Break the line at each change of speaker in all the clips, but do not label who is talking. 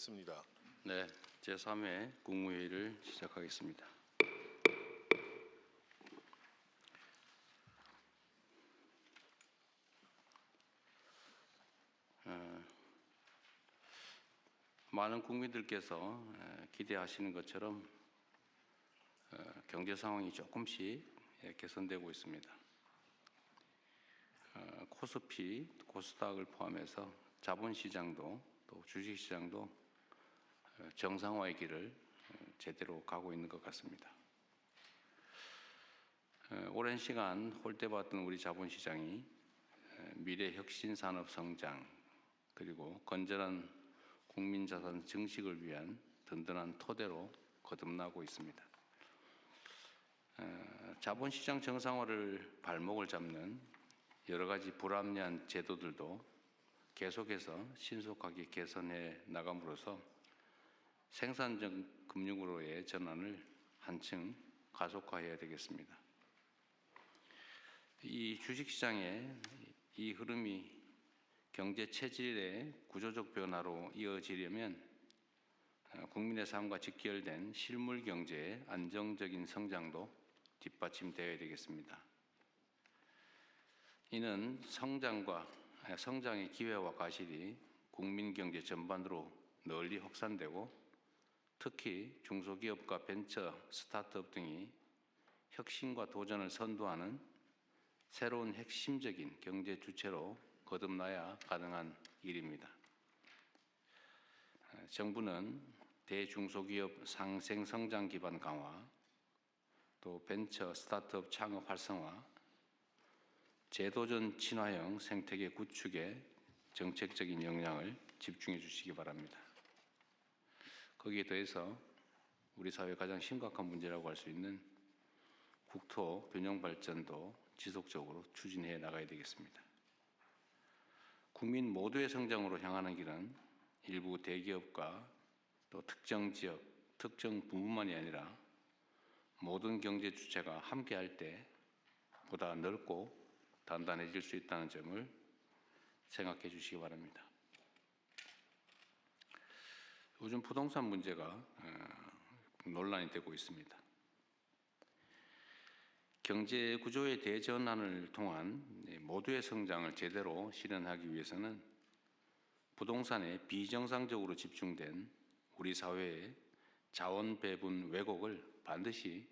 시작하겠습니다.
네, 제3회 국무회의를 시작하겠습니다. 많은 국민들께서 기대하시는 것처럼 경제 상황이 조금씩 개선되고 있습니다. 코스피, 코스닥을 포함해서 자본시장도 또 주식시장도 정상화의 길을 제대로 가고 있는 것 같습니다. 오랜 시간 홀대받던 우리 자본시장이 미래 혁신 산업 성장 그리고 건전한 국민자산 증식을 위한 든든한 토대로 거듭나고 있습니다. 자본시장 정상화를 발목을 잡는 여러 가지 불합리한 제도들도 계속해서 신속하게 개선해 나감으로써 생산적 금융으로의 전환을 한층 가속화해야 되겠습니다. 이 주식시장의 이 흐름이 경제 체질의 구조적 변화로 이어지려면 국민의 삶과 직결된 실물 경제의 안정적인 성장도 뒷받침되어야 되겠습니다. 이는 성장의 기회와 과실이 국민 경제 전반으로 널리 확산되고 특히 중소기업과 벤처, 스타트업 등이 혁신과 도전을 선도하는 새로운 핵심적인 경제 주체로 거듭나야 가능한 일입니다. 정부는 대중소기업 상생 성장 기반 강화, 또 벤처 스타트업 창업 활성화, 제도전 친화형 생태계 구축에 정책적인 역량을 집중해 주시기 바랍니다. 거기에 더해서 우리 사회의 가장 심각한 문제라고 할 수 있는 국토 균형 발전도 지속적으로 추진해 나가야 되겠습니다. 국민 모두의 성장으로 향하는 길은 일부 대기업과 또 특정 지역, 특정 부문만이 아니라 모든 경제 주체가 함께할 때 보다 넓고 단단해질 수 있다는 점을 생각해 주시기 바랍니다. 요즘 부동산 문제가 논란이 되고 있습니다. 경제 구조의 대전환을 통한 모두의 성장을 제대로 실현하기 위해서는 부동산에 비정상적으로 집중된 우리 사회의 자원 배분 왜곡을 반드시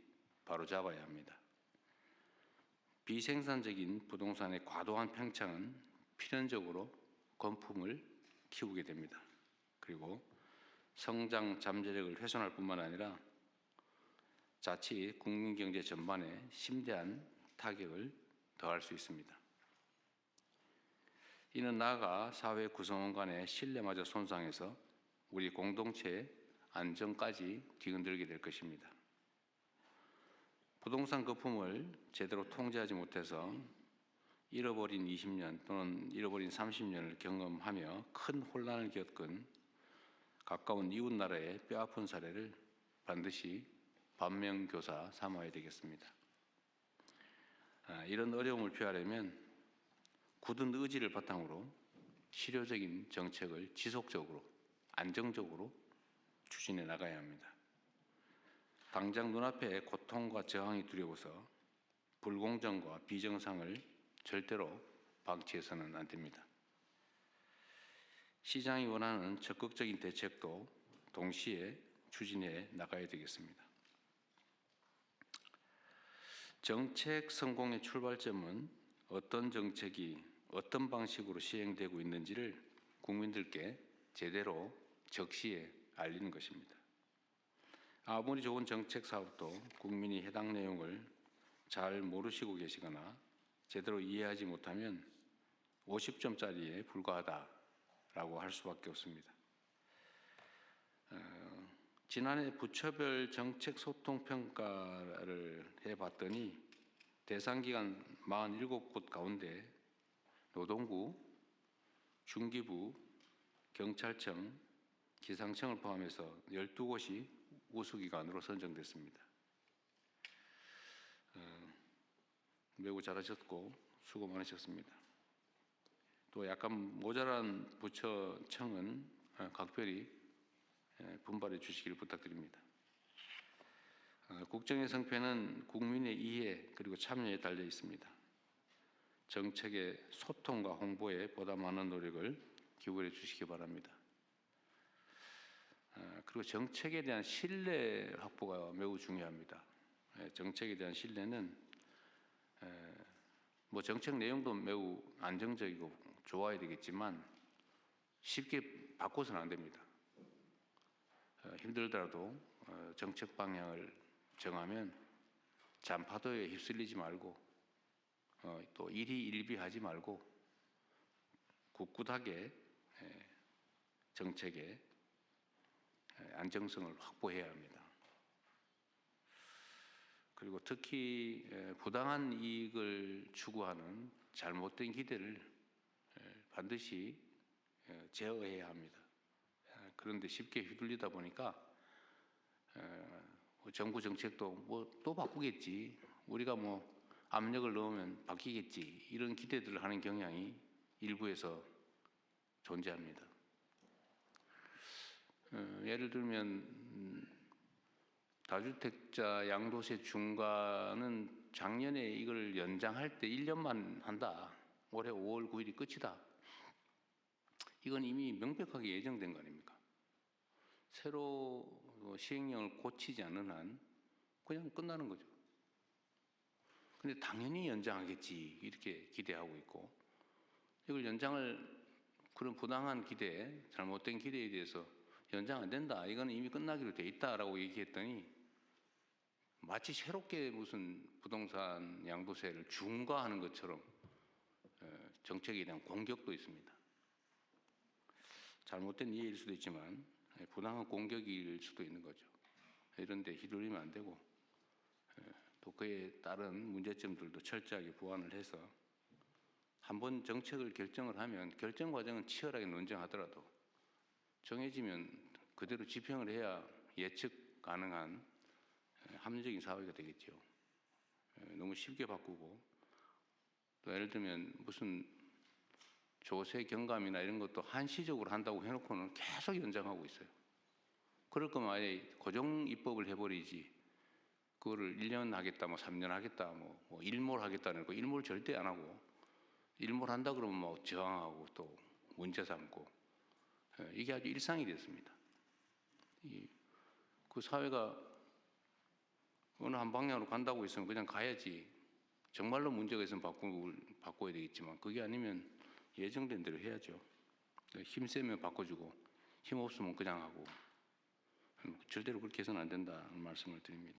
바로잡아야 합니다. 비생산적인 부동산의 과도한 팽창은 필연적으로 건품을 키우게 됩니다. 그리고 성장 잠재력을 훼손할 뿐만 아니라 자칫 국민 경제 전반에 심대한 타격을 더할 수 있습니다. 이는 나아가 사회 구성원 간의 신뢰마저 손상해서 우리 공동체의 안정까지 뒤흔들게 될 것입니다. 부동산 거품을 제대로 통제하지 못해서 잃어버린 20년 또는 잃어버린 30년을 경험하며 큰 혼란을 겪은 가까운 이웃 나라의 뼈아픈 사례를 반드시 반면교사 삼아야 되겠습니다. 이런 어려움을 피하려면 굳은 의지를 바탕으로 실효적인 정책을 지속적으로 안정적으로 추진해 나가야 합니다. 당장 눈앞에 고통과 저항이 두려워서 불공정과 비정상을 절대로 방치해서는 안 됩니다. 시장이 원하는 적극적인 대책도 동시에 추진해 나가야 되겠습니다. 정책 성공의 출발점은 어떤 정책이 어떤 방식으로 시행되고 있는지를 국민들께 제대로 적시에 알리는 것입니다. 아무리 좋은 정책 사업도 국민이 해당 내용을 잘 모르시고 계시거나 제대로 이해하지 못하면 50점짜리에 불과하다라고 할 수밖에 없습니다. 지난해 부처별 정책 소통 평가를 해봤더니 대상 기관 47곳 가운데 노동부, 중기부, 경찰청, 기상청을 포함해서 12곳이 우수기관으로 선정됐습니다. 매우 잘하셨고 수고 많으셨습니다. 또 약간 모자란 부처청은 각별히 분발해 주시길 부탁드립니다. 국정의 성패는 국민의 이해 그리고 참여에 달려 있습니다. 정책의 소통과 홍보에 보다 많은 노력을 기울여 주시기 바랍니다. 그리고 정책에 대한 신뢰 확보가 매우 중요합니다. 정책에 대한 신뢰는 뭐 정책 내용도 매우 안정적이고 좋아야 되겠지만 쉽게 바꿔서는 안 됩니다. 힘들더라도 정책 방향을 정하면 잔파도에 휩쓸리지 말고 또 일희일비하지 말고 굳굳하게 정책의 안정성을 확보해야 합니다. 그리고 특히 부당한 이익을 추구하는 잘못된 기대를 반드시 제어해야 합니다. 그런데 쉽게 휘둘리다 보니까 정부 정책도 뭐 또 바꾸겠지, 우리가 뭐 압력을 넣으면 바뀌겠지, 이런 기대들을 하는 경향이 일부에서 존재합니다. 예를 들면 다주택자 양도세 중과는 작년에 이걸 연장할 때 1년만 한다. 올해 5월 9일이 끝이다. 이건 이미 명백하게 예정된 거 아닙니까? 새로 시행령을 고치지 않는 한 그냥 끝나는 거죠. 근데 당연히 연장하겠지 이렇게 기대하고 있고, 이걸 연장을, 그런 부당한 기대, 잘못된 기대에 대해서 연장 안 된다, 이거는 이미 끝나기로 돼 있다라고 얘기했더니 마치 새롭게 무슨 부동산 양도세를 중과하는 것처럼 정책에 대한 공격도 있습니다. 잘못된 이해일 수도 있지만 부당한 공격일 수도 있는 거죠. 이런 데 휘둘리면 안 되고, 또 그에 따른 문제점들도 철저하게 보완을 해서 한번 정책을 결정을 하면 결정 과정은 치열하게 논쟁하더라도 정해지면 그대로 집행을 해야 예측 가능한 합리적인 사회가 되겠죠. 너무 쉽게 바꾸고, 또 예를 들면 무슨 조세 경감이나 이런 것도 한시적으로 한다고 해놓고는 계속 연장하고 있어요. 그럴 거면 아예 고정 입법을 해버리지, 그거를 1년 하겠다, 뭐 3년 하겠다, 뭐 일몰 하겠다는 거, 일몰 절대 안 하고, 일몰 한다 그러면 뭐 저항하고 또 문제 삼고, 이게 아주 일상이 됐습니다. 그 사회가 어느 한 방향으로 간다고 했으면 그냥 가야지. 정말로 문제가 있으면 바꿔야 되겠지만 그게 아니면 예정된 대로 해야죠. 힘세면 바꿔주고 힘 없으면 그냥 하고, 절대로 그렇게 해서는 안 된다는 말씀을 드립니다.